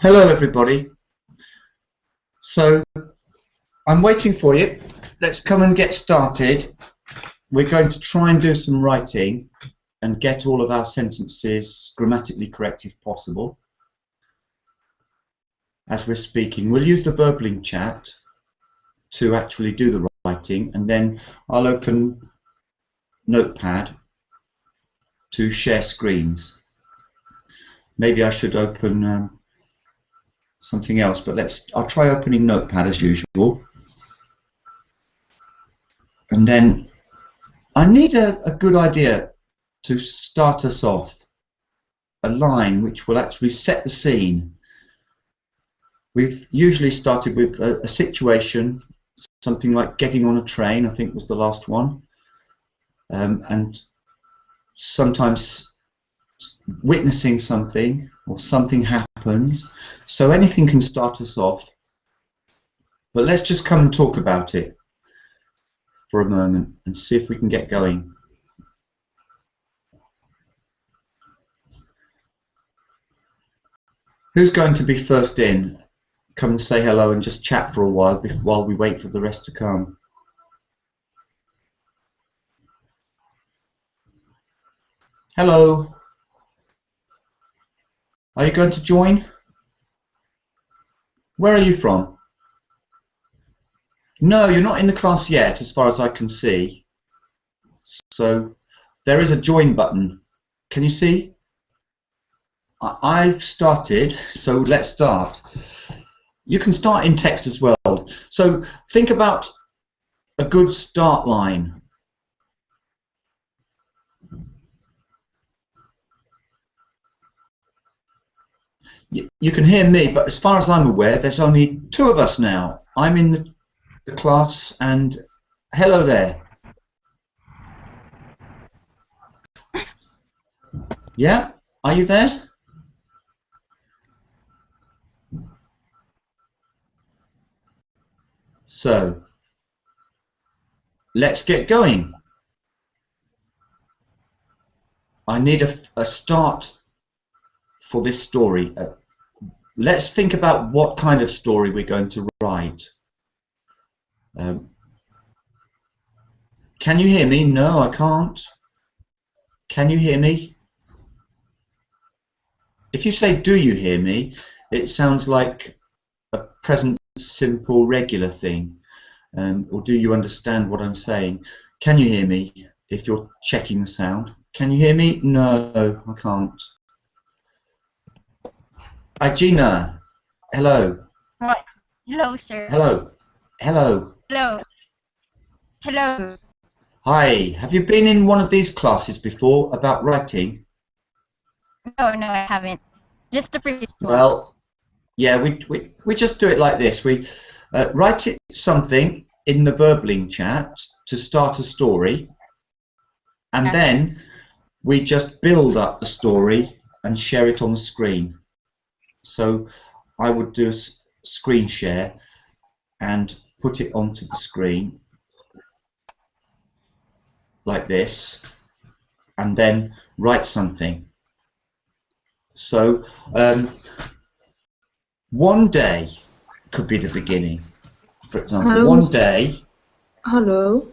Hello everybody. So I'm waiting for you. Let's come and get started. We're going to try and do some writing and get all of our sentences grammatically correct if possible. As we're speaking, we'll use the Verbling chat to actually do the writing, and then I'll open Notepad to share screens. Maybe I should open something else, but I'll try opening Notepad as usual. And then I need a good idea to start us off, a line which will actually set the scene. We've usually started with a situation, something like getting on a train, I think was the last one, and sometimes witnessing something or something happens. So anything can start us off, but let's just come and talk about it for a moment and see if we can get going. Who's going to be first in? Come and say hello and just chat for a while we wait for the rest to come. Hello. Are you going to join? Where are you from? No, you're not in the class yet, as far as I can see. So there is a join button. Can you see? I've started, so let's start. You can start in text as well. So think about a good start line. You can hear me, but as far as I'm aware, there's only two of us now. I'm in the class, and hello there. Yeah, are you there? So let's get going. I need a start for this story. Let's think about what kind of story we're going to write. Can you hear me? No, I can't. Can you hear me? If you say, do you hear me? It sounds like a present simple regular thing. Or do you understand what I'm saying? Can you hear me if you're checking the sound? Can you hear me? No, I can't. Gina, hello. What? Hello, sir. Hello. Hello. Hello. Hello. Hi. Have you been in one of these classes before about writing? No, I haven't. Just the previous one. Well, yeah, we just do it like this. We write something in the Verbling chat to start a story, and then we just build up the story and share it on the screen. So I would do a screen share and put it onto the screen like this, and then write something. So one day could be the beginning. For example, hello, one day. Hello.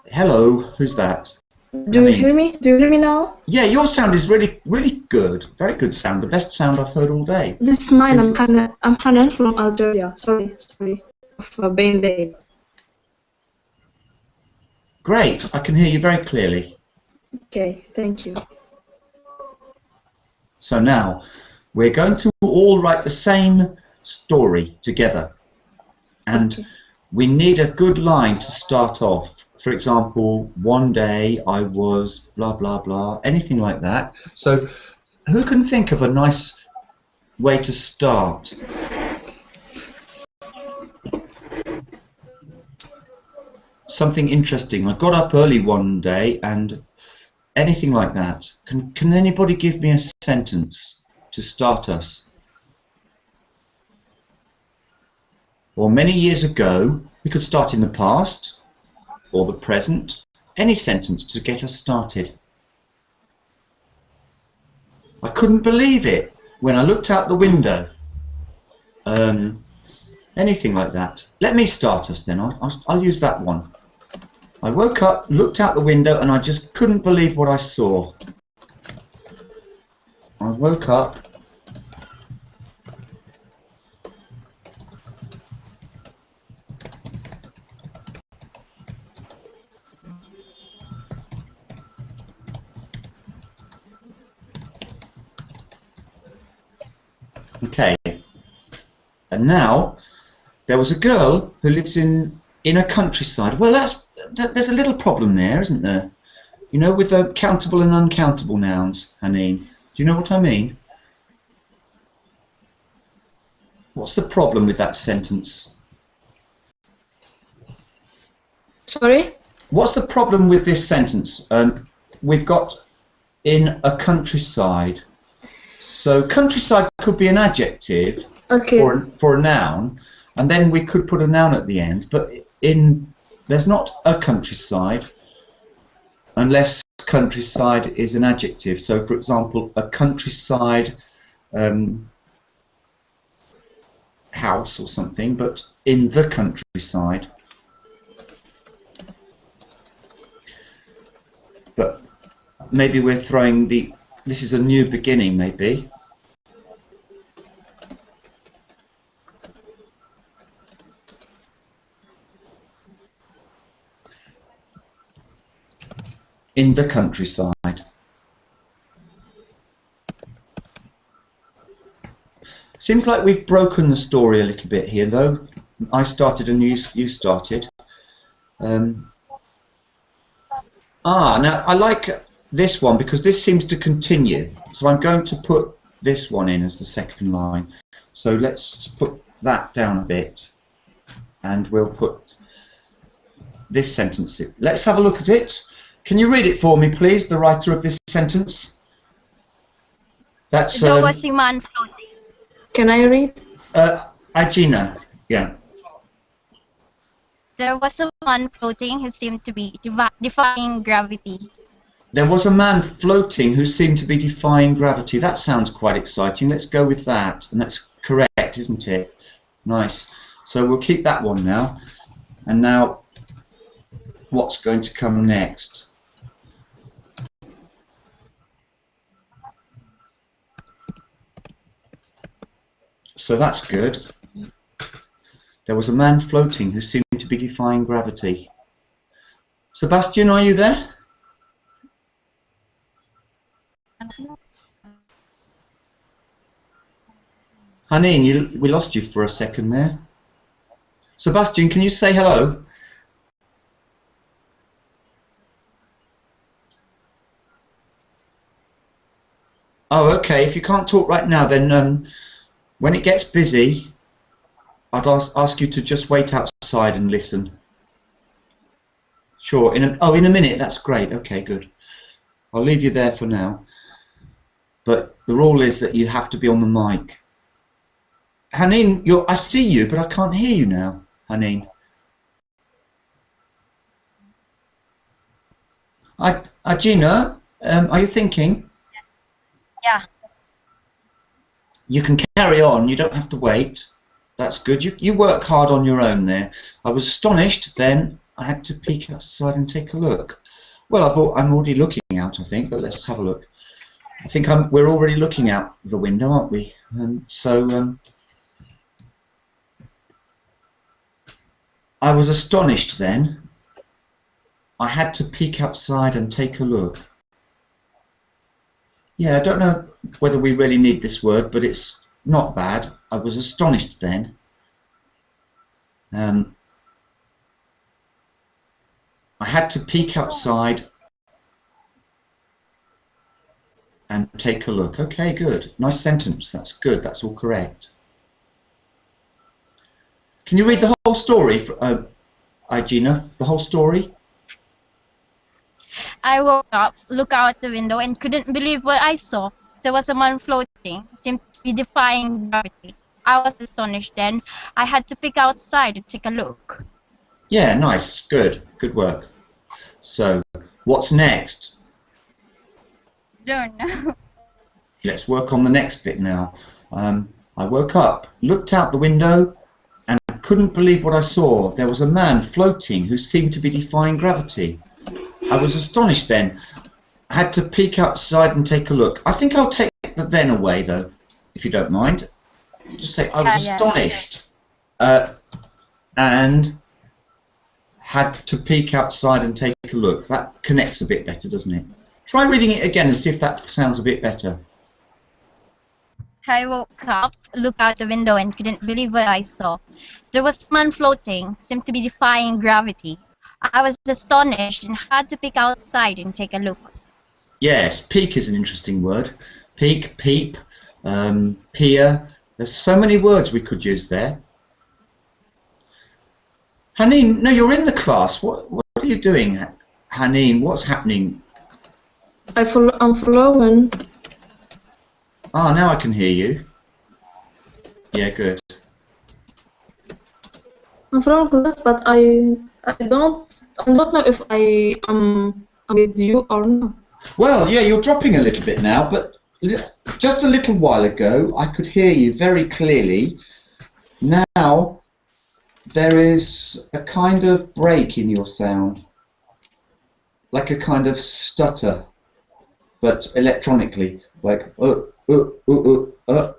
Hello, who's that? Do you hear me? Do you hear me now? Yeah, your sound is really good. Very good sound. The best sound I've heard all day. This is mine. I'm Hanan from Algeria. Sorry for being late. Great. I can hear you very clearly. Okay, thank you. So now we're going to all write the same story together, and we need a good line to start off. For example, one day I was blah, blah, blah, anything like that. So who can think of a nice way to start? Something interesting. I got up early one day and anything like that. Can anybody give me a sentence to start us? Or many years ago, we could start in the past or the present. Any sentence to get us started. I couldn't believe it when I looked out the window. Anything like that. Let me start us then. I'll use that one. I woke up, looked out the window, and I just couldn't believe what I saw. I woke up. Okay. And now there was a girl who lives in a countryside. Well, there's a little problem there, isn't there? You know, with the countable and uncountable nouns, Haneen. Do you know what I mean? What's the problem with that sentence? Sorry? What's the problem with this sentence? We've got in a countryside. So countryside could be an adjective for a noun, and then we could put a noun at the end. But there's not a countryside unless countryside is an adjective. So, for example, a countryside house or something, but in the countryside. But maybe we're throwing this is a new beginning, maybe. In the countryside. Seems like we've broken the story a little bit here, though. I started and you started. Now I like this one because this seems to continue. So I'm going to put this one in as the second line. So let's put that down a bit, and we'll put this sentence in. Let's have a look at it. Can you read it for me, please, the writer of this sentence? That's There was a man floating. Can I read? Agina, yeah. There was a man floating who seemed to be defying gravity. There was a man floating who seemed to be defying gravity. That sounds quite exciting. Let's go with that. And that's correct, isn't it? Nice. So we'll keep that one now. And now, what's going to come next? So that's good. There was a man floating who seemed to be defying gravity. Sebastian, are you there? Haneen, we lost you for a second there. Sebastian, can you say hello? Oh, okay. If you can't talk right now, then when it gets busy, I'd ask you to just wait outside and listen. Sure. In a minute. That's great. Okay, good. I'll leave you there for now. But the rule is that you have to be on the mic. Haneen, I see you, but I can't hear you now, Haneen. Gina, are you thinking? Yeah. You can carry on. You don't have to wait. That's good. You work hard on your own there. I was astonished. Then I had to peek outside and take a look. Well, I'm already looking out, I think. But let's have a look. I think we're already looking out the window, aren't we? I was astonished then. I had to peek outside and take a look. Yeah, I don't know whether we really need this word, but it's not bad. I was astonished then. I had to peek outside and take a look. Okay, good. Nice sentence. That's good. That's all correct. Can you read the whole story, Igina? The whole story? I woke up, looked out the window, and couldn't believe what I saw. There was a man floating, seemed to be defying gravity. I was astonished then. I had to peek outside to take a look. Yeah, nice. Good. Good work. So, what's next? Don't know. Let's work on the next bit now. I woke up, looked out the window, and couldn't believe what I saw. There was a man floating who seemed to be defying gravity. I was astonished then. I had to peek outside and take a look. I think I'll take the then away, though, if you don't mind. Just say, I was astonished. And had to peek outside and take a look. That connects a bit better, doesn't it? Try reading it again and see if that sounds a bit better. I woke up, looked out the window, and couldn't believe what I saw. There was a man floating, seemed to be defying gravity. I was astonished and had to peek outside and take a look. Yes, peek is an interesting word. Peek, peep, peer. There's so many words we could use there. Haneen, no, you're in the class. What are you doing, Haneen? What's happening? I'm following. Ah, now I can hear you. Yeah, good. I'm following class, but I don't know if I am with you or not. Well, yeah, you're dropping a little bit now, but just a little while ago I could hear you very clearly. Now there is a kind of break in your sound, like a kind of stutter, but electronically, like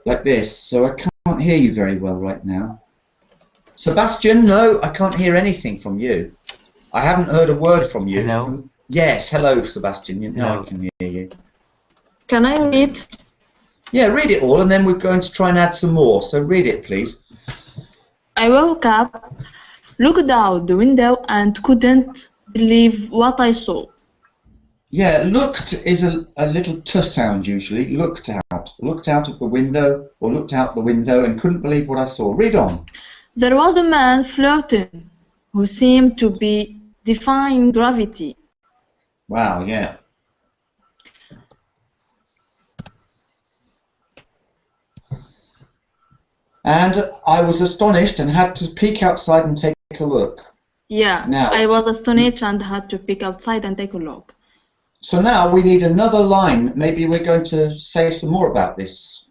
like this. So I can't hear you very well right now. Sebastian, no, I can't hear anything from you. I haven't heard a word from you. Hello? Yes, hello, Sebastian. Now Hello. I can hear you. Can I read? Yeah, read it all, and then we're going to try and add some more. So read it, please. I woke up, looked out the window, and couldn't believe what I saw. Yeah, looked is a little t sound usually. Looked out. Looked out of the window, or looked out the window and couldn't believe what I saw. Read on. There was a man floating who seemed to be defying gravity. Wow, yeah. And I was astonished and had to peek outside and take a look. Yeah, Now- I was astonished and had to peek outside and take a look. So now we need another line. Maybe we're going to say some more about this.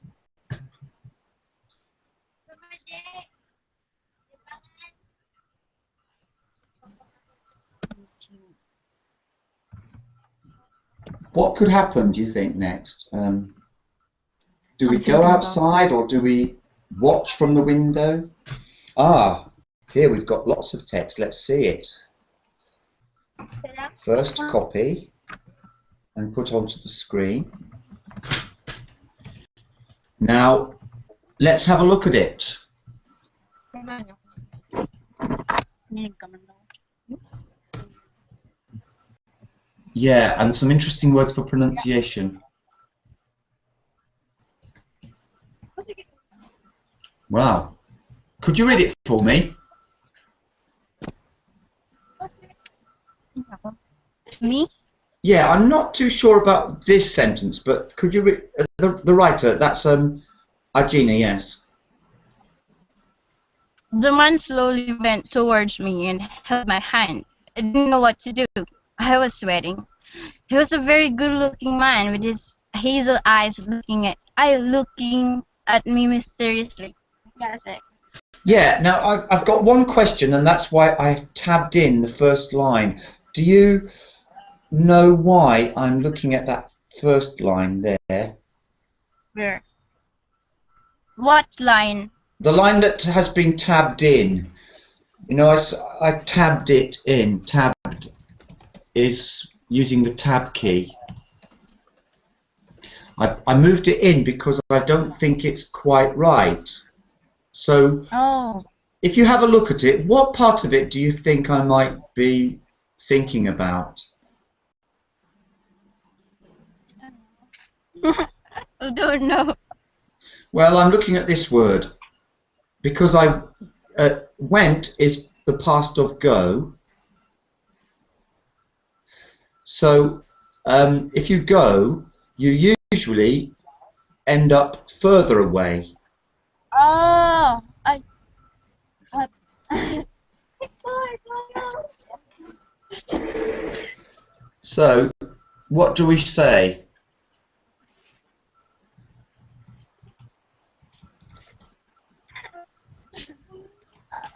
What could happen, do you think, next? Do we go outside or do we watch from the window? Ah, here we've got lots of text. Let's see it. First copy and put onto the screen. Now, let's have a look at it. Yeah, and some interesting words for pronunciation. Wow. Could you read it for me? Me? Yeah, I'm not too sure about this sentence, but could you read the writer? That's Igina, yes. The man slowly went towards me and held my hand. I didn't know what to do. I was sweating. He was a very good-looking man with his hazel eyes looking at me mysteriously. That's it. Yeah, now I've got one question, and that's why I tabbed in the first line. Do you know why I'm looking at that first line there? Where? What line? The line that has been tabbed in. You know, I tabbed it in. Tabbed is using the tab key. I moved it in because I don't think it's quite right. So Oh, if you have a look at it, what part of it do you think I might be thinking about? I don't know. Well, I'm looking at this word because went is the past of go. So if you go, you usually end up further away. Oh, what? So what do we say?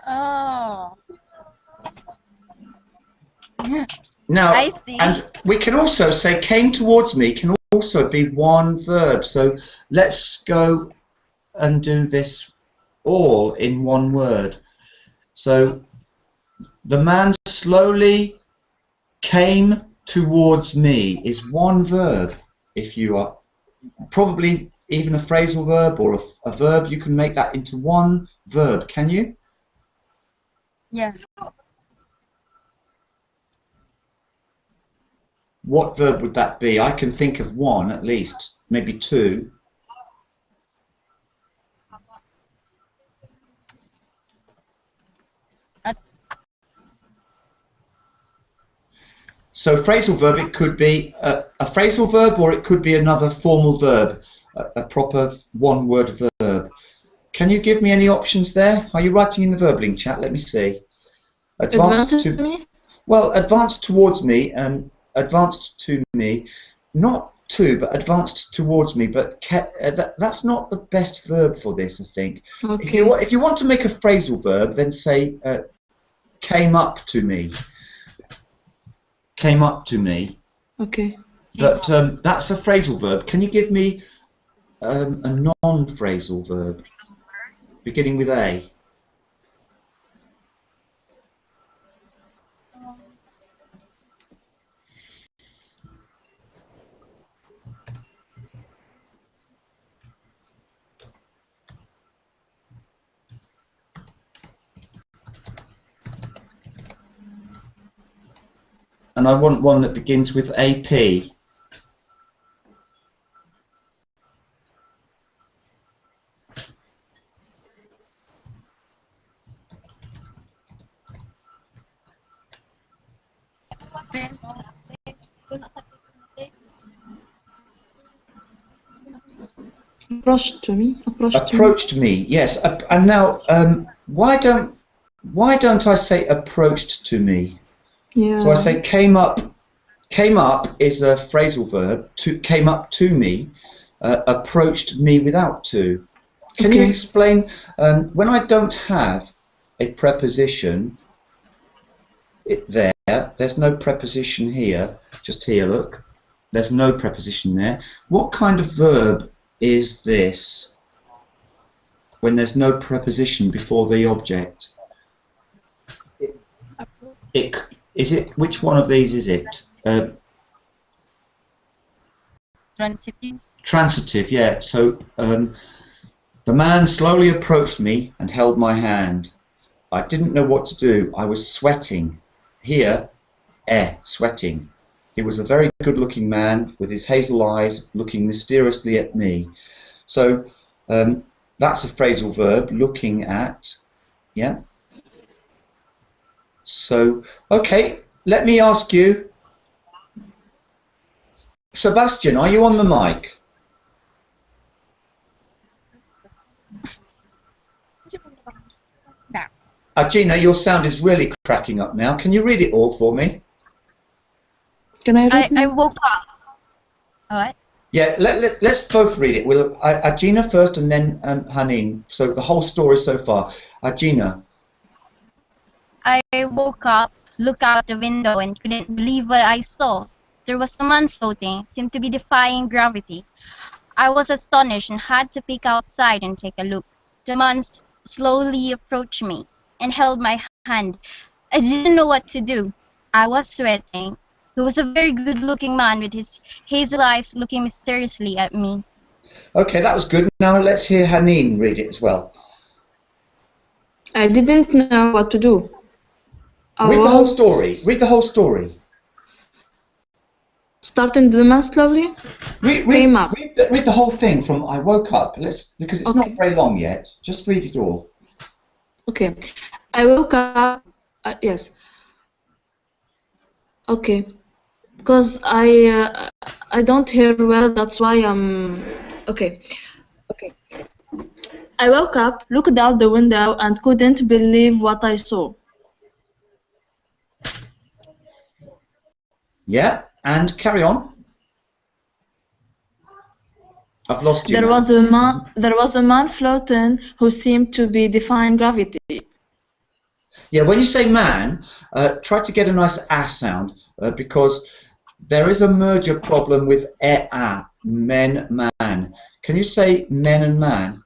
Oh. Now, I see. and we can also say came towards me can also be one verb. So let's go and do this all in one word. So the man slowly came towards me is one verb. If you are probably even a phrasal verb or a verb, you can make that into one verb, can you? Yeah. What verb would that be? I can think of one at least, maybe two. So phrasal verb, it could be a phrasal verb or it could be another formal verb, a proper one-word verb. Can you give me any options there? Are you writing in the Verbling chat? Let me see. Advanced to me? Well, advanced towards me and advanced to me, not to, but advanced towards me. But that's not the best verb for this, I think. Okay. If you want to make a phrasal verb, then say came up to me. Came up to me. Okay. But that's a phrasal verb. Can you give me a non-phrasal verb beginning with A? And I want one that begins with AP. Approached me. Approached me, yes. And now, why don't I say approached to me? Yeah. So I say came up. Came up is a phrasal verb. Came up to me. Approached me without to. Can you explain when I don't have a preposition? There's no preposition here. Just here, look. There's no preposition there. What kind of verb is this when there's no preposition before the object? Which one of these is it? Transitive. Transitive, yeah. So the man slowly approached me and held my hand. I didn't know what to do. I was sweating. Here, sweating. He was a very good-looking man with his hazel eyes looking mysteriously at me. So that's a phrasal verb, looking at, yeah. So, okay, let me ask you, Sebastian, are you on the mic? Gina, your sound is really cracking up now. Can you read it all for me? Can I read? I woke up. What? Yeah, let's both read it. We'll Gina first and then Hanin. So the whole story so far. Gina. I woke up, looked out the window, and couldn't believe what I saw. There was a man floating, seemed to be defying gravity. I was astonished and had to peek outside and take a look. The man slowly approached me and held my hand. I didn't know what to do. I was sweating. He was a very good-looking man with his hazel eyes looking mysteriously at me. Okay, that was good. Now let's hear Hanin read it as well. I didn't know what to do. I Read the whole was story. Read the whole story. starting the man slowly. Came up. Read the whole thing from I woke up. Because it's not Okay. very long yet. Just read it all. Okay. I woke up. Yes. Okay. Because I don't hear well. That's why I'm. Okay. Okay. I woke up, looked out the window, and couldn't believe what I saw. Yeah, and carry on. I've lost you. There was a man floating who seemed to be defying gravity. Yeah, when you say man, try to get a nice ah sound because there is a merger problem with men, man. Can you say men and man?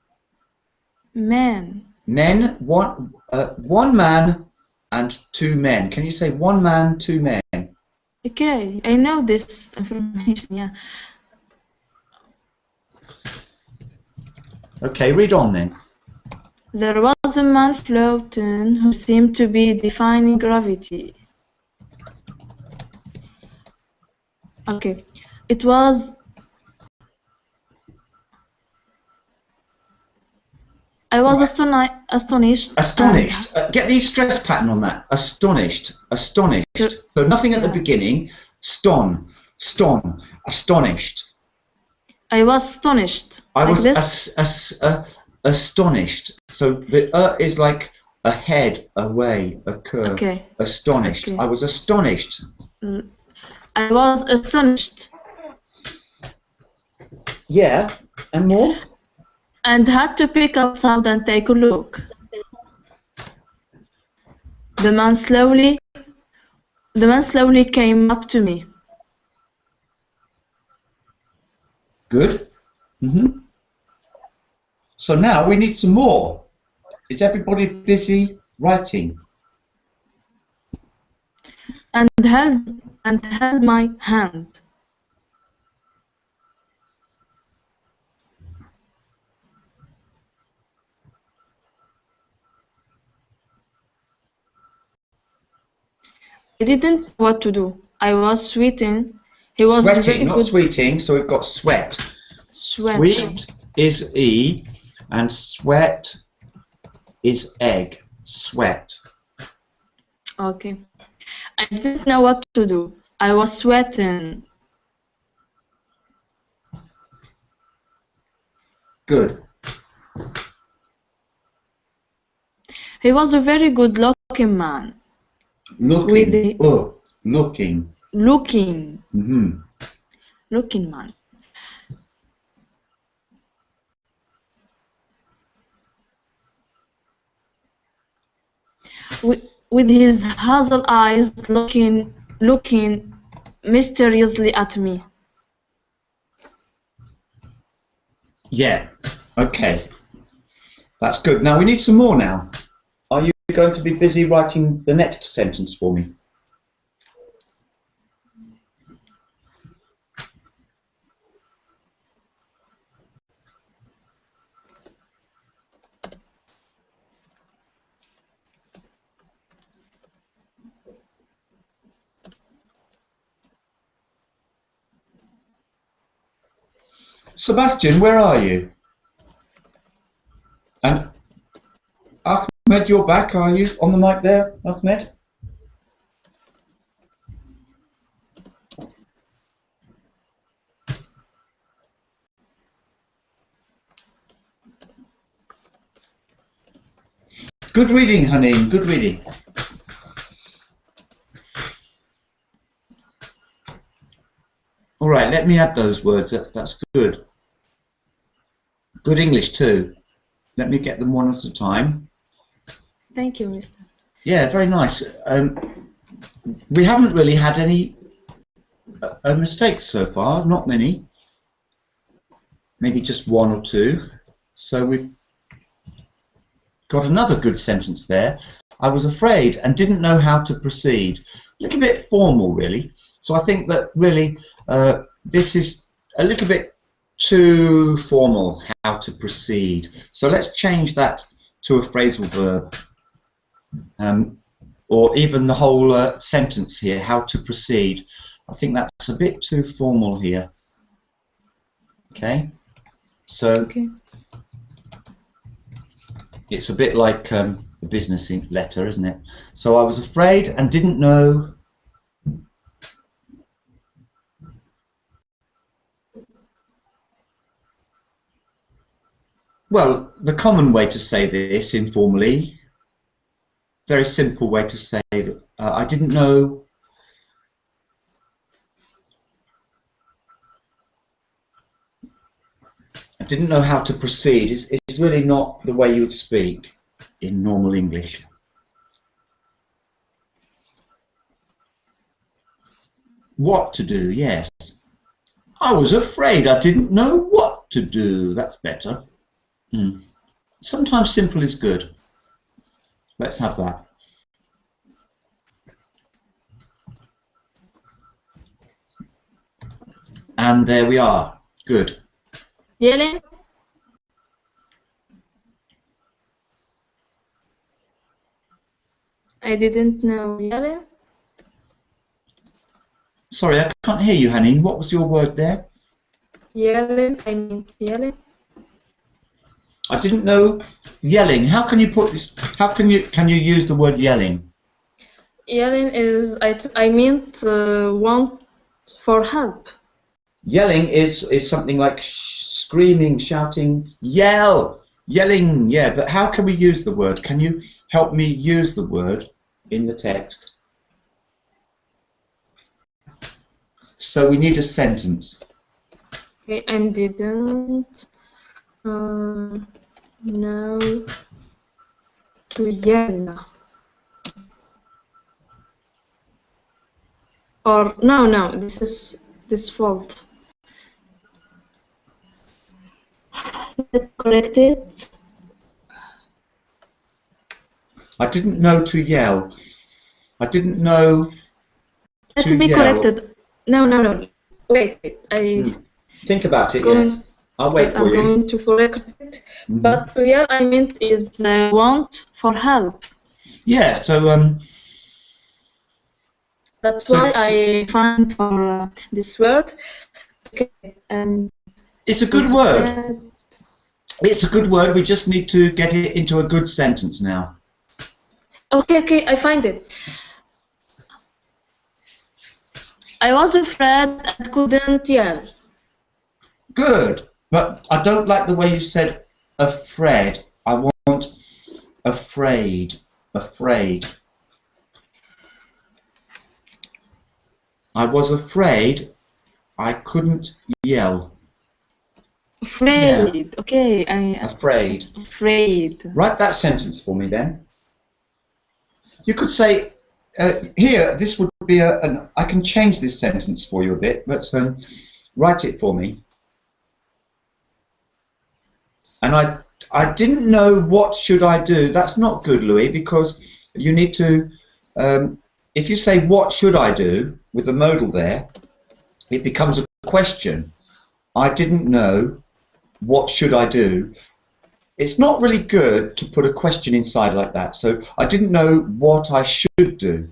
Man. Men, one man and two men. Can you say one man, two men? Okay, I know this information, yeah. Okay, read on then. There was a man floating who seemed to be defying gravity. Okay, it was... I was astonished. Astonished. Get the stress pattern on that. Astonished. Astonished. So nothing at the beginning. Astonished. I was astonished. I like was this. Astonished. So the is like ahead, away, occur. Okay. Astonished. Okay. I was astonished. I was astonished. Yeah. And more? And had to pick up sound and take a look. The man slowly came up to me. Good. So now we need some more. Is everybody busy writing? And held my hand. I didn't know what to do. I was sweating. He was Sweating, not sweeting, so we've got sweat. Sweating. Sweet is E and sweat is egg. Sweat. Okay. I didn't know what to do. I was sweating. Good. He was a very good-looking man. Looking. Looking. Mm-hmm. Looking man. With his hazel eyes looking mysteriously at me. Yeah. Okay. That's good. Now we need some more now. Are you going to be busy writing the next sentence for me? Sebastian, where are you? And Ahmed, you're back, are you? On the mic there, Ahmed? Good reading, Hanin, good reading. All right, let me add those words, that's good. Good English too. Let me get them one at a time. Thank you, Mr. Yeah, very nice. We haven't really had any mistakes so far, not many. Maybe just one or two. So we've got another good sentence there. I was afraid and didn't know how to proceed. A little bit formal, really. So I think that really this is a little bit too formal, how to proceed. So let's change that to a phrasal verb. or even the whole sentence here, how to proceed. I think that's a bit too formal here. Okay, so Okay. it's a bit like a business letter, isn't it? So I was afraid and didn't know. Well, the common way to say this informally, very simple way to say that I didn't know. I didn't know how to proceed. It's really not the way you would speak in normal English. What to do, yes. I was afraid I didn't know what to do. That's better. Sometimes simple is good. Let's have that. And there we are. Good. Yelling? I didn't know. Yelling? Sorry, I can't hear you, Hanine. What was your word there? Yelling? I mean yelling? I didn't know. Yelling. How can you put this? How can you use the word yelling? Yelling is I meant want for help. Yelling is something like screaming, shouting, yell, yelling. Yeah, but how can we use the word? Can you help me use the word in the text? So we need a sentence. Okay, and didn't know to yell. Or no, this is fault. Let's correct it. I didn't know to yell. I didn't know Let's to be yell. corrected. No. Wait. Think about it, Going- yes. I'll wait Yes, for I'm you. going to correct it. But to yell, I meant is want for help. Yeah, so That's So why it's- I find for this word. Okay, and it's a good word. It's a good word. We just need to get it into a good sentence now. Okay, I find it. I was afraid and couldn't yell. Good, but I don't like the way you said afraid. I want afraid. Afraid. I was afraid I couldn't yell. Afraid. Yeah. Okay, Afraid. afraid. Write that sentence for me then. You could say, here, this would be I can change this sentence for you a bit, but write it for me. And I didn't know what should I do. That's not good, Louis, because you need to, if you say what should I do with the modal there, it becomes a question. I didn't know what should I do. It's not really good to put a question inside like that. So I didn't know what I should do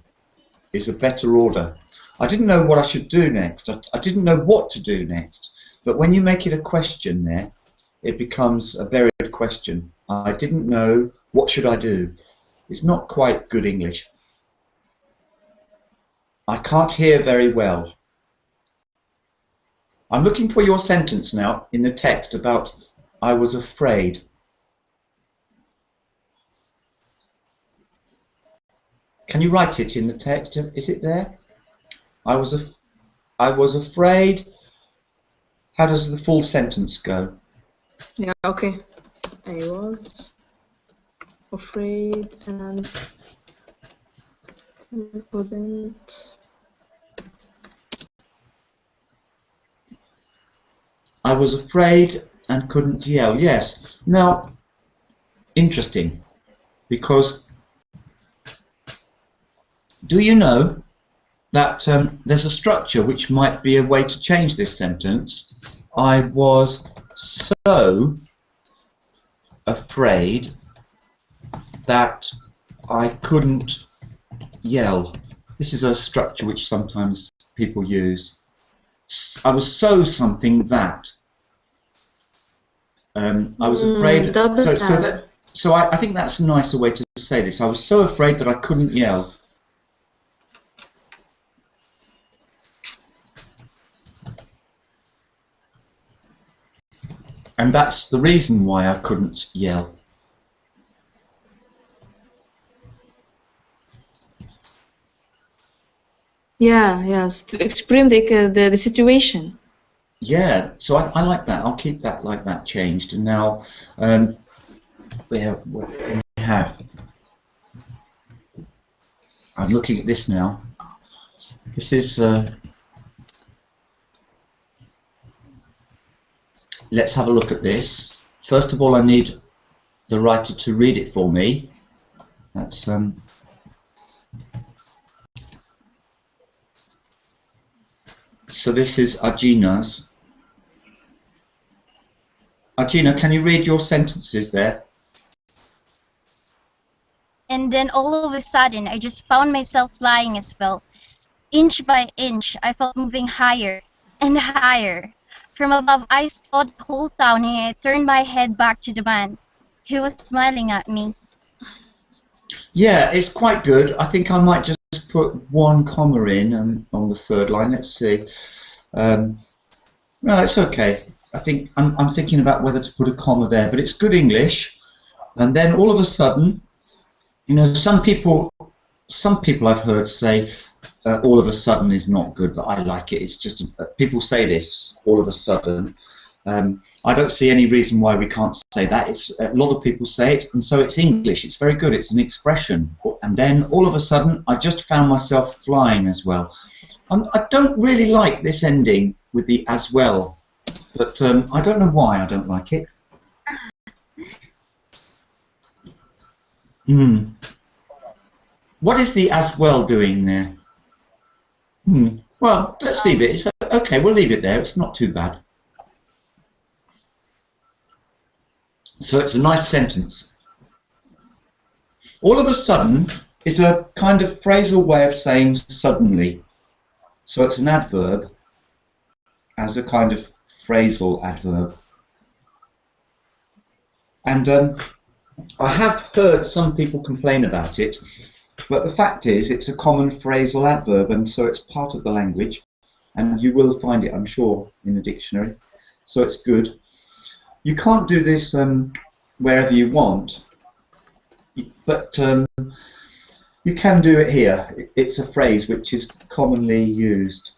is a better order. I didn't know what I should do next. I didn't know what to do next. But when you make it a question there, it becomes a buried question. I didn't know what should I do. It's not quite good English. I can't hear very well. I'm looking for your sentence now in the text about I was afraid. Can you write it in the text? Is it there? I was afraid. How does the full sentence go? Yeah, okay. I was afraid and couldn't. I was afraid and couldn't yell. Yes. Now, interesting, because do you know that there's a structure which might be a way to change this sentence? I was so afraid that I couldn't yell. This is a structure which sometimes people use. I was so something that. I was afraid. So I think that's a nicer way to say this. I was so afraid that I couldn't yell. And that's the reason why I couldn't yell. Yeah, yes, to explain the situation. Yeah, so I like that. I'll keep that like that changed. And now we have. I'm looking at this now. This is. Let's have a look at this. First of all, I need the writer to read it for me. That's So this is Agina's. Agina, can you read your sentences there? And then all of a sudden, I just found myself flying as well. Inch by inch, I felt moving higher and higher. From above, I saw the whole town, and I turned my head back to the man. He was smiling at me. Yeah, it's quite good. I think I might just put one comma in on the third line. Let's see. No, it's okay. I think I'm thinking about whether to put a comma there, but it's good English. And then all of a sudden, you know, some people I've heard say all of a sudden is not good, but I like it. It's just people say this all of a sudden. I don't see any reason why we can't say that. It's a lot of people say it, and so it's English. It's very good. It's an expression. And then all of a sudden, I just found myself flying as well. I don't really like this ending with the as well, but I don't know why I don't like it. What is the as well doing there? Well, let's leave it. It's okay, we'll leave it there. It's not too bad. So it's a nice sentence. All of a sudden is a kind of phrasal way of saying suddenly. So it's an adverb as a kind of phrasal adverb. And I have heard some people complain about it, but the fact is it's a common phrasal adverb, and so it's part of the language, and you will find it, I'm sure, in a dictionary. So it's good. You can't do this wherever you want, but you can do it here. It's a phrase which is commonly used,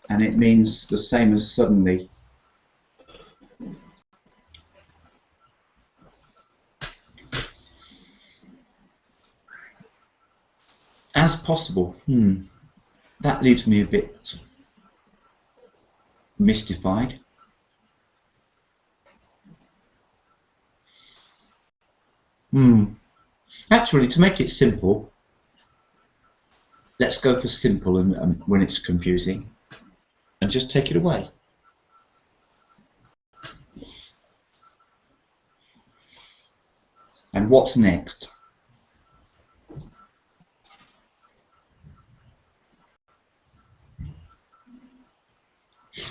and it means the same as suddenly. As possible. That leaves me a bit mystified. Actually, to make it simple, let's go for simple and when it's confusing, and just take it away. And what's next?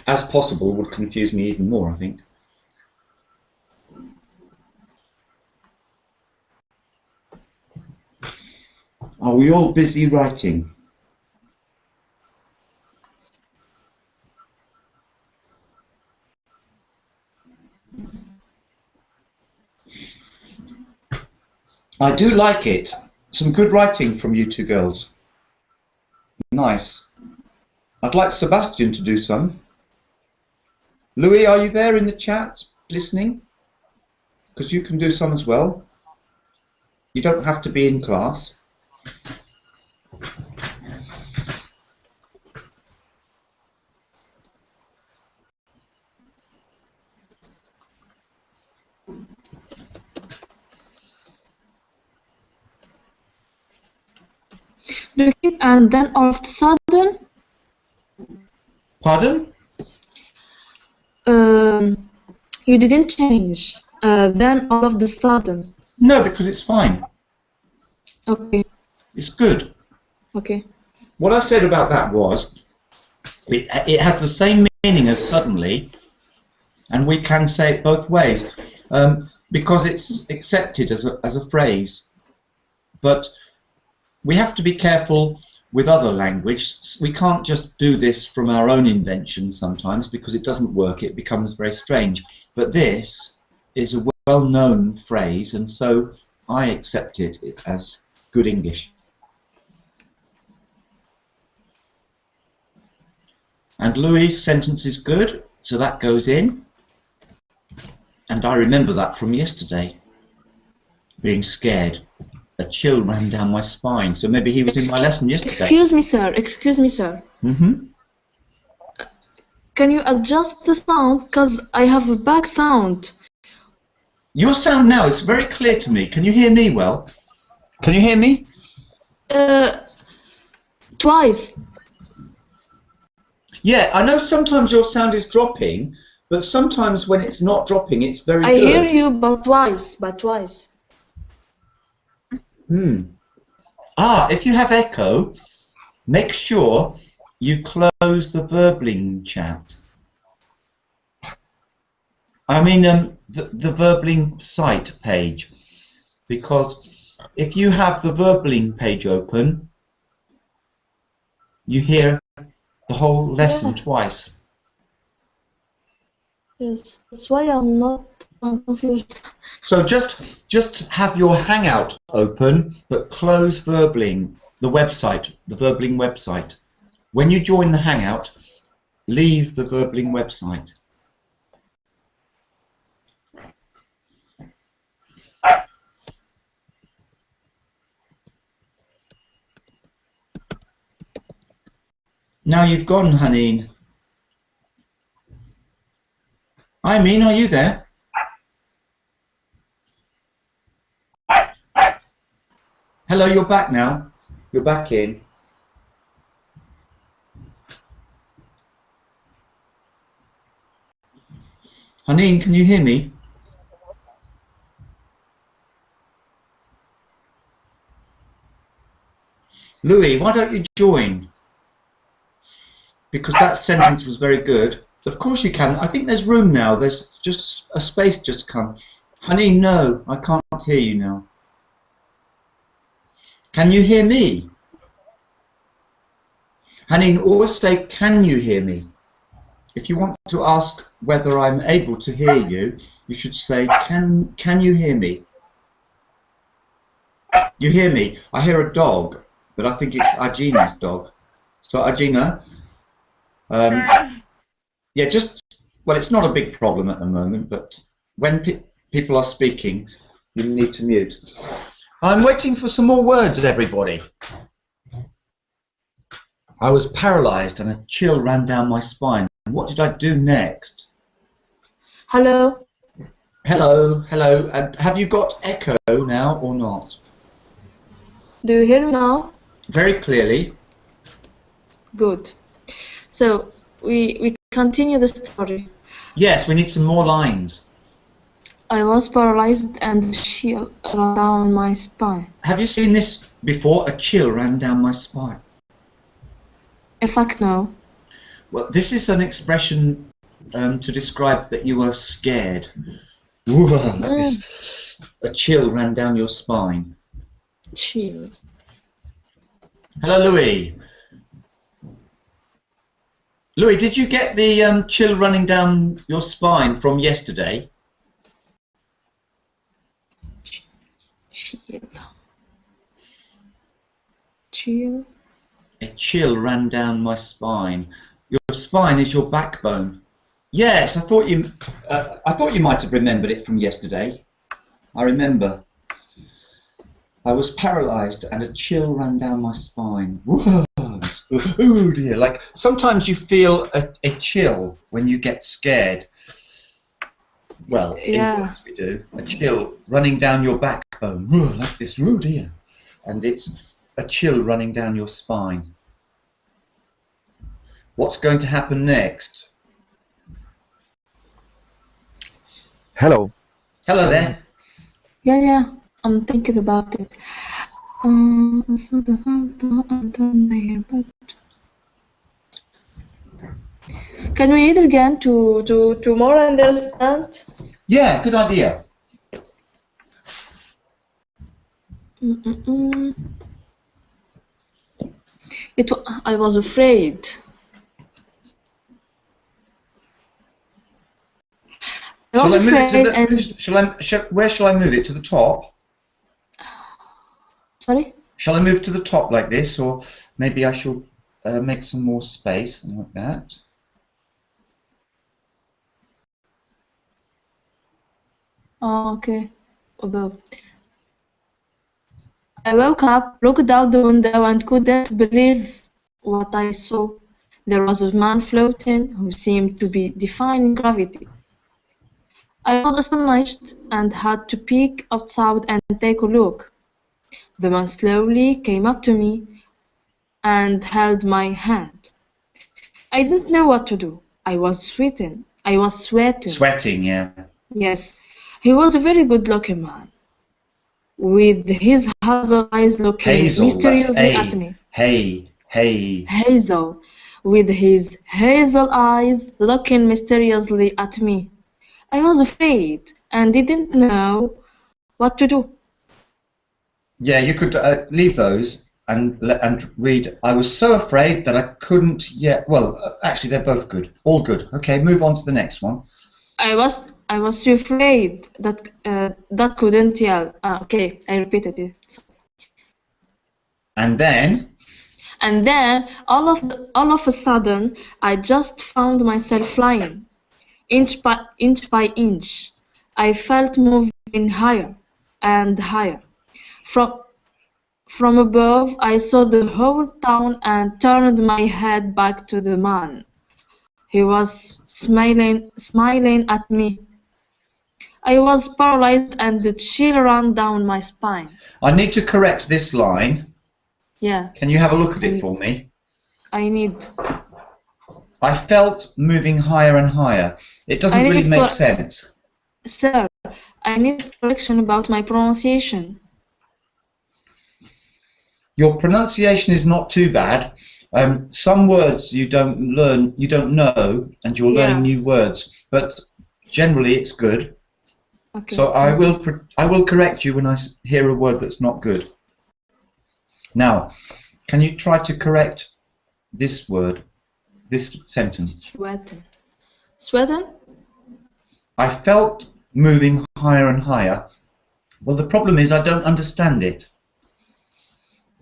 As possible would confuse me even more, I think. Are we all busy writing? I do like it. Some good writing from you two girls. Nice. I'd like Sebastian to do some. Louis, are you there in the chat listening? Because you can do some as well. You don't have to be in class. And then all of a sudden, Pardon? you didn't change. Then all of the sudden. No, because it's fine. Okay. It's good. Okay. What I said about that was, it has the same meaning as suddenly, and we can say it both ways, because it's accepted as a phrase. But we have to be careful with other language. We can't just do this from our own invention sometimes, because it doesn't work. It becomes very strange. But this is a well-known phrase, and so I accept it as good English. And Louis' sentence is good, so that goes in. And I remember that from yesterday, being scared. A chill ran down my spine, so maybe he was in my lesson yesterday. Excuse me, sir. Excuse me, sir. Mm-hmm. Can you adjust the sound? Because I have a back sound. Your sound now is very clear to me. Can you hear me well? Can you hear me? Twice. Yeah, I know sometimes your sound is dropping, but sometimes when it's not dropping, it's very good. I hear you, but twice. If you have echo, make sure you close the Verbling chat. I mean, the Verbling site page, because if you have the Verbling page open, you hear the whole lesson twice. Yes, that's why I'm confused. So just have your Hangout open, but close Verbling, the website, the Verbling website. When you join the Hangout, leave the Verbling website. Now you've gone, Haneen. Imeen, are you there? Hello, you're back now. You're back in. Haneen, can you hear me? Louis, why don't you join? Because that sentence was very good. Of course you can. I think there's room now. There's just a space just come. Haneen, no, I can't hear you now. Can you hear me? Haneen, always say, can you hear me? If you want to ask whether I'm able to hear you, you should say, can you hear me? You hear me? I hear a dog, but I think it's Ajina's dog. So Ajina, yeah, well, it's not a big problem at the moment, but when people are speaking, you need to mute. I'm waiting for some more words, everybody. I was paralysed and a chill ran down my spine. What did I do next? Hello? Hello, hello. Have you got echo now or not? Do you hear me now? Very clearly. Good. So, we continue the story. Yes, we need some more lines. I was paralyzed and a chill ran down my spine. Have you seen this before? A chill ran down my spine. In fact, no. Well, this is an expression to describe that you were scared. A chill ran down your spine. Chill. Hello, Louis. Louis, did you get the chill running down your spine from yesterday? Chill. Chill. A chill ran down my spine. Your spine is your backbone. Yes, I thought you might have remembered it from yesterday. I remember. I was paralysed and a chill ran down my spine. Whoa. Oh dear. Like sometimes you feel a chill when you get scared. Well, yeah. we do. A chill running down your backbone. Whoa, like this. Oh dear. And it's a chill running down your spine. What's going to happen next? Hello. Hello there. Yeah, I'm thinking about it. I saw the whole town and turned my head back. Can we read it again to more understand? Yeah, good idea. I was afraid. I was afraid and where shall I move it? To the top? sorry? Shall I move to the top like this, or maybe I shall make some more space like that? Oh, okay. Above. I woke up, looked out the window, and couldn't believe what I saw. There was a man floating who seemed to be defying gravity. I was astonished and had to peek outside and take a look. The man slowly came up to me and held my hand. I didn't know what to do. I was sweating. Sweating, yeah. Yes, he was a very good-looking man, with his hazel eyes looking Hazel, mysteriously at me. Hazel, with his hazel eyes looking mysteriously at me. I was afraid and didn't know what to do. Yeah, you could leave those and read. I was so afraid that I couldn't yet. Well, actually, they're both good. All good. Okay, move on to the next one. I was too afraid that couldn't yell. Okay, I repeated it. And then all of a sudden, I just found myself flying, inch by inch. I felt moving higher and higher. From above, I saw the whole town and turned my head back to the man. He was smiling at me. I was paralyzed and the chill ran down my spine. I need to correct this line. Yeah. Can you have a look at it for me? I need. I felt moving higher and higher. It doesn't really make sense. Sir, I need correction about my pronunciation. Your pronunciation is not too bad. Some words you don't know, and you're learning new words. But generally, it's good. Okay. So I will correct you when I hear a word that's not good. Now, can you try to correct this word, this sentence? Sweating? I felt moving higher and higher. Well, the problem is I don't understand it.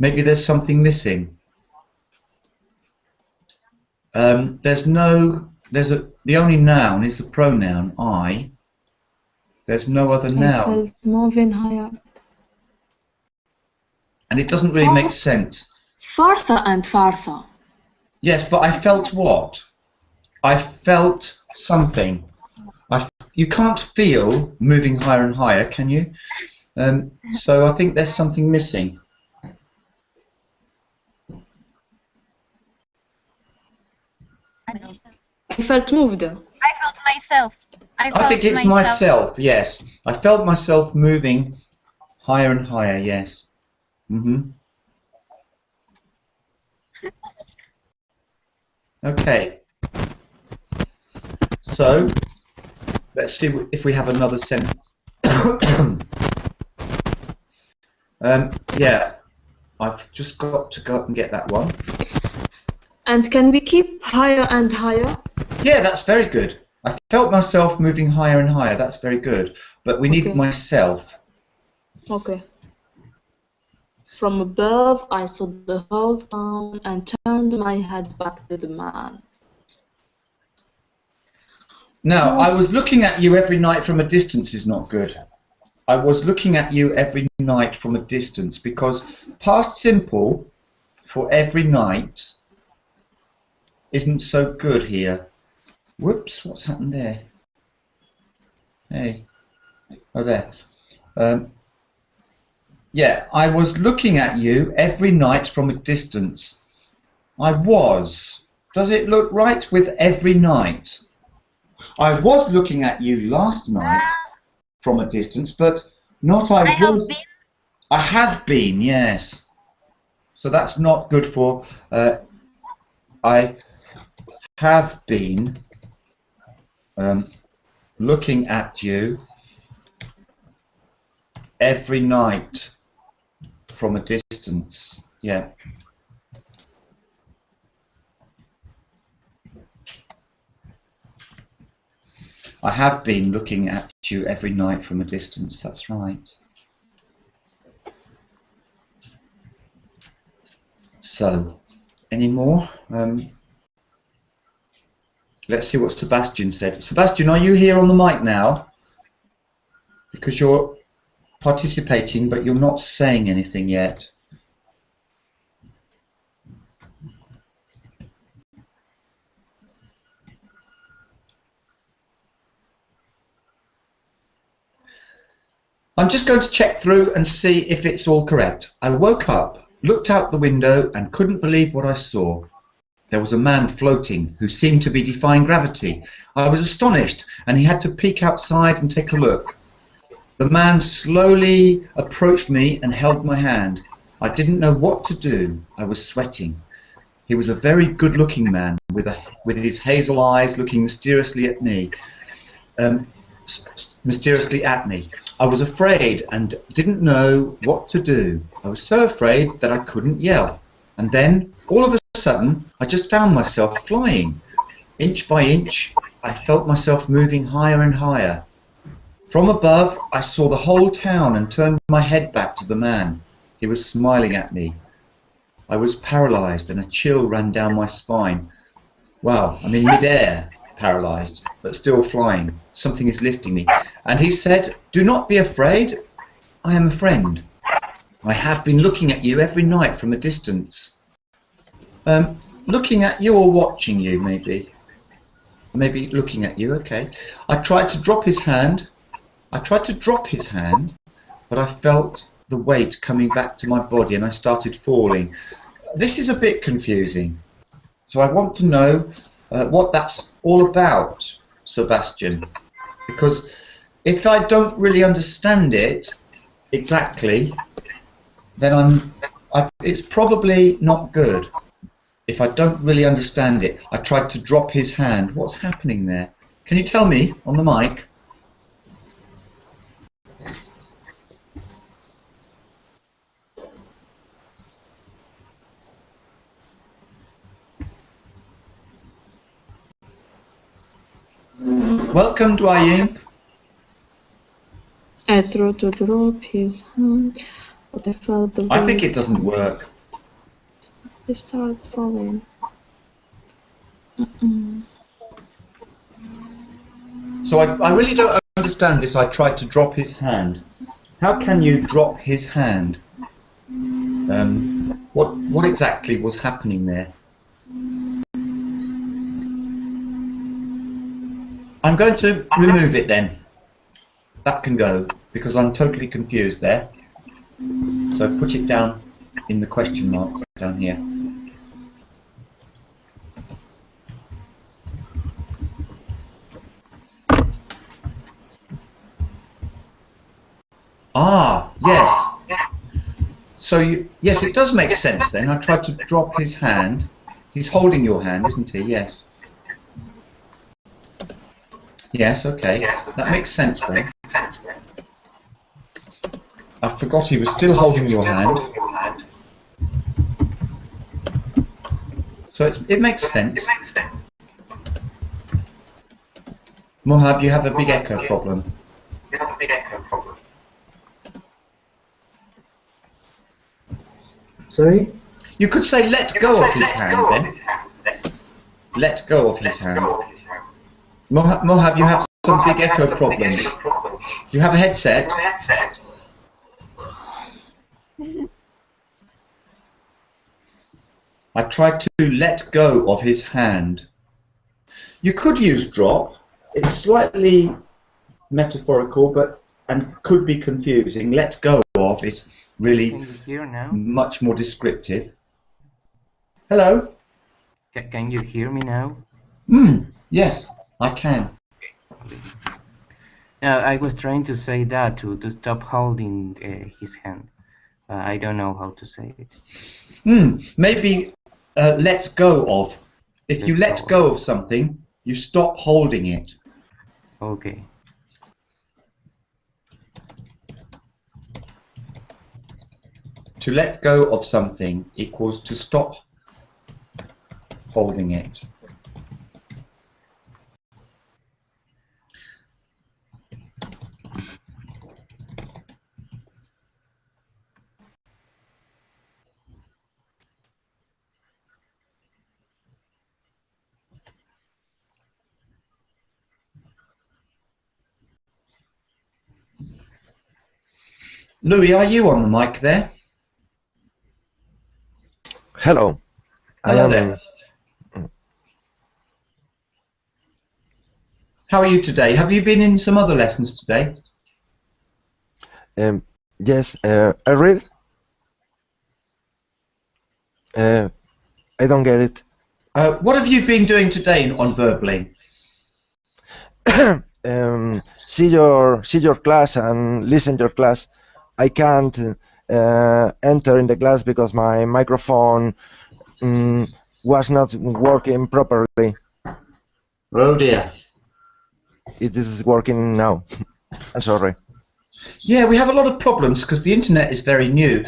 Maybe there's something missing. The only noun is the pronoun I. There's no other noun. I felt moving higher. And it doesn't really make sense. Farther and farther. Yes, but I felt what? I felt something. You can't feel moving higher and higher, can you? So I think there's something missing. I felt moved. I felt myself. I think it's myself, yes. I felt myself moving higher and higher, yes. Okay. So, let's see if we have another sentence. Yeah, I've just got to go up and get that one. And can we keep higher and higher? Yeah, that's very good. I felt myself moving higher and higher. That's very good. But we need myself. Okay. From above, I saw the whole town and turned my head back to the man. Now, I was looking at you every night from a distance is not good. I was looking at you every night from a distance because past simple for every night isn't so good here. Whoops, what's happened there? Hey. Oh, there. Yeah, I was looking at you every night from a distance. I was. Does it look right with every night? I was looking at you last night from a distance, but not I was. I have been, yes. So that's not good for. I have been looking at you every night from a distance. Yeah. I have been looking at you every night from a distance. That's right. So, any more? Let's see what Sebastian said. Sebastian, are you here on the mic now? Because you're participating, but you're not saying anything yet. I'm just going to check through and see if it's all correct. I woke up, looked out the window and couldn't believe what I saw. There was a man floating who seemed to be defying gravity. I was astonished and he had to peek outside and take a look. The man slowly approached me and held my hand. I didn't know what to do. I was sweating. He was a very good-looking man with his hazel eyes looking mysteriously at me. I was afraid and didn't know what to do. I was so afraid that I couldn't yell. And then, all of a sudden, I just found myself flying. Inch by inch, I felt myself moving higher and higher. From above, I saw the whole town and turned my head back to the man. He was smiling at me. I was paralyzed and a chill ran down my spine. Wow, I'm in midair, paralyzed, but still flying. Something is lifting me. And he said, "Do not be afraid. I am a friend. I have been looking at you every night from a distance." Looking at you or watching you, maybe. Maybe looking at you, okay. I tried to drop his hand. But I felt the weight coming back to my body and I started falling. This is a bit confusing. So I want to know what that's all about, Sebastian. Because if I don't really understand it exactly, then it's probably not good. If I don't really understand it, I tried to drop his hand. What's happening there? Can you tell me on the mic? Welcome, Dwayne. I tried to drop his hand, but I felt the weight. I think it doesn't work. He started falling. So I really don't understand this. I tried to drop his hand. How can you drop his hand? What exactly was happening there? I'm going to remove it then. That can go, because I'm totally confused there. So put it down in the question marks down here. Ah, yes. So yes, it does make sense then. I tried to drop his hand. He's holding your hand, isn't he? Yes. Yes, okay. That makes sense then. I forgot he was still holding your hand. So it makes sense. Mohab, you have a big echo problem. Sorry? You could say let go of his hand then. Let go of his hand. Mohab, you have some big echo problems. You have a headset? I tried to let go of his hand. You could use drop. It's slightly metaphorical, and could be confusing. Let go of is really much more descriptive. Hello? Can you hear me now? Yes, I can. I was trying to say that to stop holding his hand. I don't know how to say it. Maybe let go of. If you let go of something, you stop holding it. Okay. To let go of something equals to stop holding it. Louis, are you on the mic there? Hello. Hello there. How are you today? Have you been in some other lessons today? Yes, I read. I don't get it. What have you been doing today on Verbling? See your class and listen your class. I can't enter in the class because my microphone was not working properly. Oh dear. It is working now. I'm sorry. Yeah, we have a lot of problems because the internet is very new.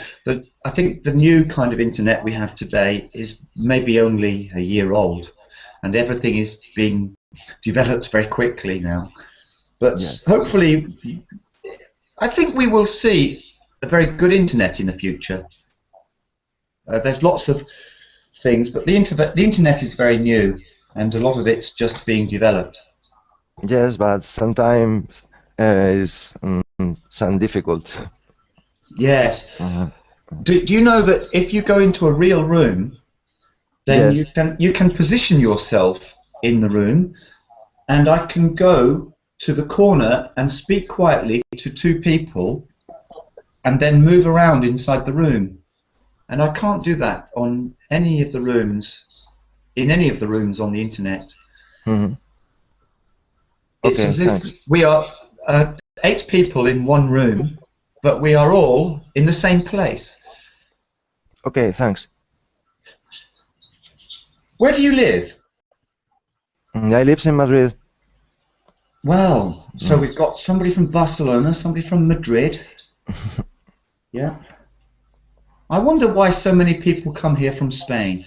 I think the new kind of internet we have today is maybe only a year old, and everything is being developed very quickly now. But Yes. hopefully, I think we will see a very good internet in the future. There's lots of things, but the internet is very new, and a lot of it's just being developed. Yes, but sometimes is some difficult. Yes. Do you know that if you go into a real room, then Yes. you can position yourself in the room, and I can go to the corner and speak quietly to two people, and then move around inside the room. And I can't do that on any of the rooms, in any of the rooms on the internet. Mm-hmm. It's Okay, as if thanks. we are 8 people in one room, but we are all in the same place. Okay, thanks. Where do you live? I live in Madrid. Well, so we've got somebody from Barcelona, somebody from Madrid. Yeah. I wonder why so many people come here from Spain.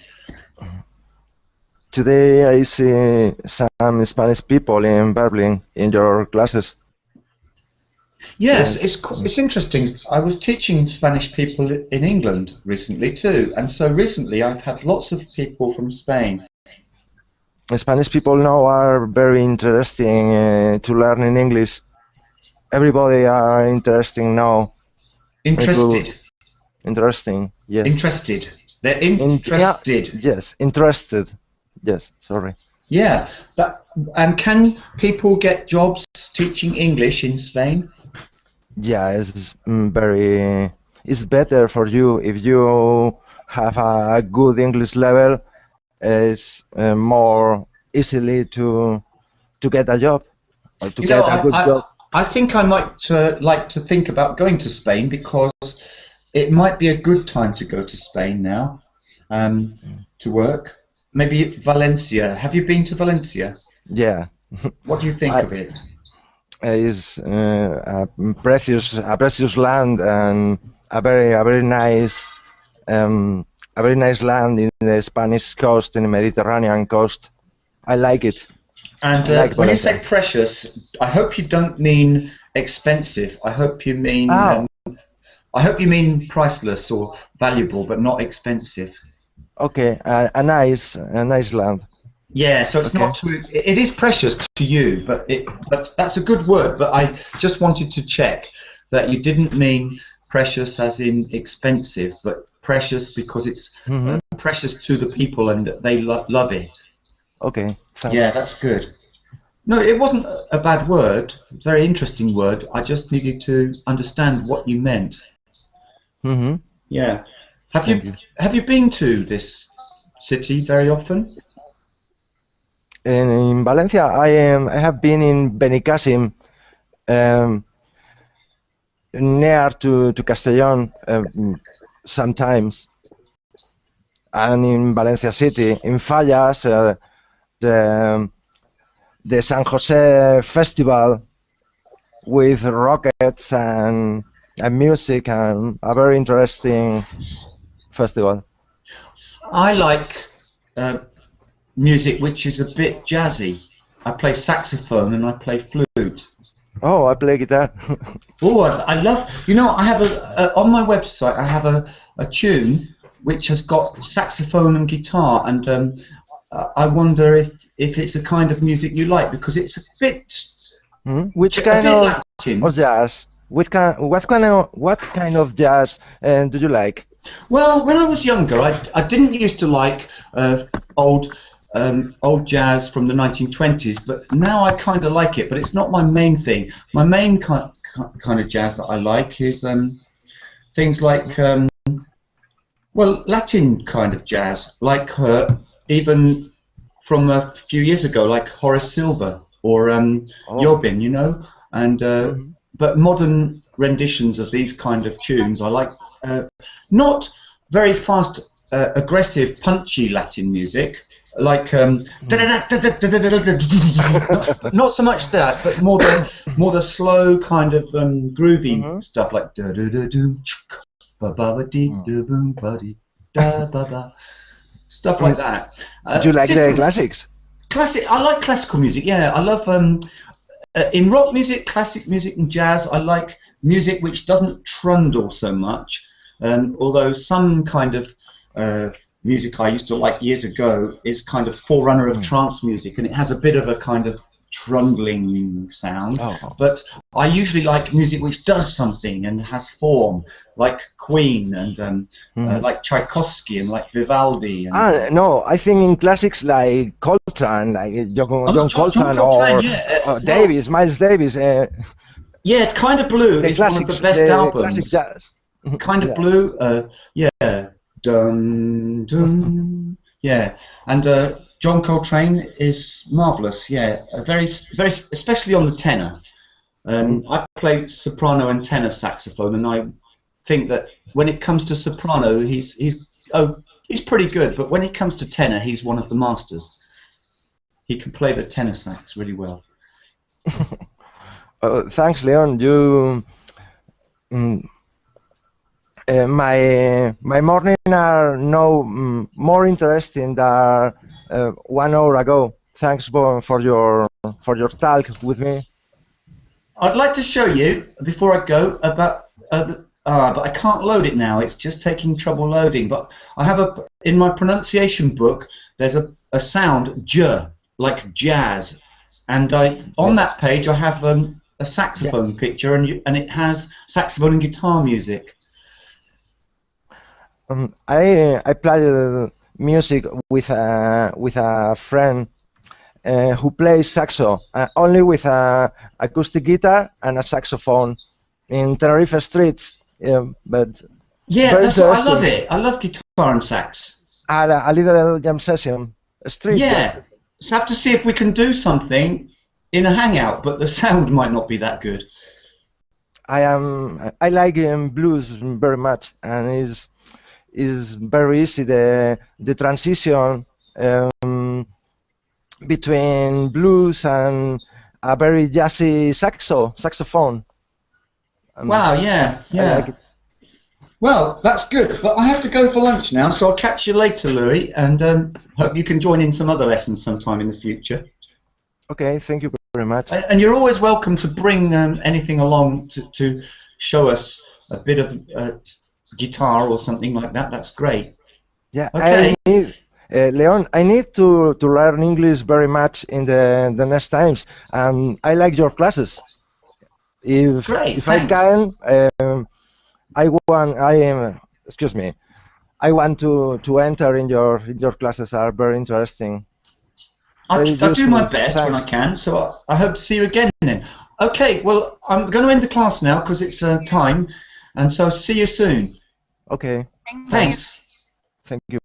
Today I see some Spanish people in Verbling in your classes. Yes, it's interesting. I was teaching Spanish people in England recently too, and so recently I've had lots of people from Spain. Spanish people now are very interesting to learn in English. Everybody are interesting now. Interested. Interesting, yes. Interested. They're interested. Yeah, yes, interested. Yes, sorry. Yeah, and can people get jobs teaching English in Spain? Yeah, it's better for you if you have a good English level. It's more easily to get a job or to get a good job. I think I might like to think about going to Spain because it might be a good time to go to Spain now to work. Maybe Valencia. Have you been to Valencia? Yeah. What do you think of it? It's a precious land and a very nice land in the Spanish coast, in the Mediterranean coast. I like it. And like when you Valencia. say precious, I hope you don't mean expensive. I hope you mean priceless or valuable, but not expensive. Okay, a nice land. Yeah, so it's Okay. not too. It is precious to you, but that's a good word. But I just wanted to check that you didn't mean precious as in expensive, but precious because it's precious to the people and they love it. Okay, thanks. Yeah, that's good. No, it wasn't a bad word. Very interesting word. I just needed to understand what you meant. Yeah. Have you been to this city very often? In Valencia, I have been in Benicàssim. near to Castellón sometimes, and in Valencia City, in Fallas, the San Jose Festival with rockets and music, and a very interesting festival. I like music which is a bit jazzy. I play saxophone and I play flute. Oh, I play guitar. Oh, I love. You know, I have on my website. I have a tune which has got saxophone and guitar, and I wonder if it's a kind of music you like, because it's a bit. Which kind of Latin. Jazz? What kind of jazz do you like? Well, when I was younger, I didn't used to like old jazz from the 1920s, but now I kind of like it. But it's not my main thing. My main kind of jazz that I like is things like well, Latin kind of jazz, like even from a few years ago, like Horace Silver or Jobim, you know, and but modern renditions of these kind of tunes I like. Not very fast, aggressive, punchy Latin music, like not so much that, but more the slow kind of groovy stuff, like stuff like that. Do you like the classics? Classic. I like classical music. Yeah, I love in rock music, classic music, and jazz. I like music which doesn't trundle so much. Although some kind of music I used to like years ago is kind of forerunner of trance music, and it has a bit of a kind of trundling sound. But I usually like music which does something and has form, like Queen and like Tchaikovsky and like Vivaldi. And, no, I think in classics like Coltrane, like John Coltrane or Davis, Miles Davis. Yeah, Kind of Blue is one of the best albums. Classic jazz. Kind of Blue, yeah, dun dun, yeah, and John Coltrane is marvelous. Yeah, very, especially on the tenor. I play soprano and tenor saxophone, and I think that when it comes to soprano, he's pretty good, but when it comes to tenor, he's one of the masters. He can play the tenor sax really well. Thanks, Leon. You. My morning are now more interesting than 1 hour ago. Thanks for your talk with me. I'd like to show you before I go about but I can't load it now. It's just taking trouble loading. But I have in my pronunciation book. There's a sound j, like jazz, and on that page I have a saxophone picture, and it has saxophone and guitar music. I played music with a friend who plays saxo, only with a acoustic guitar and a saxophone in Tenerife streets. But yeah, that's what, I love it. I love guitar and sax. A little jam session, street. Yeah, so have to see if we can do something in a hangout, but the sound might not be that good. I like blues very much, and is very easy the transition between blues and a very jazzy saxophone. Wow, yeah. I like it. Well, that's good, but I have to go for lunch now, so I'll catch you later, Louis, and hope you can join in some other lessons sometime in the future. Okay, thank you very much. And you're always welcome to bring anything along to show us a bit of guitar or something like that. That's great. Yeah, okay. Leon, I need to learn English very much in the next times. I like your classes. If I can, I want to enter in your classes. Are very interesting. I'll do my best when I can. So I hope to see you again then. Okay. Well, I'm going to end the class now because it's time, and so see you soon. Okay. Thanks. Thank you.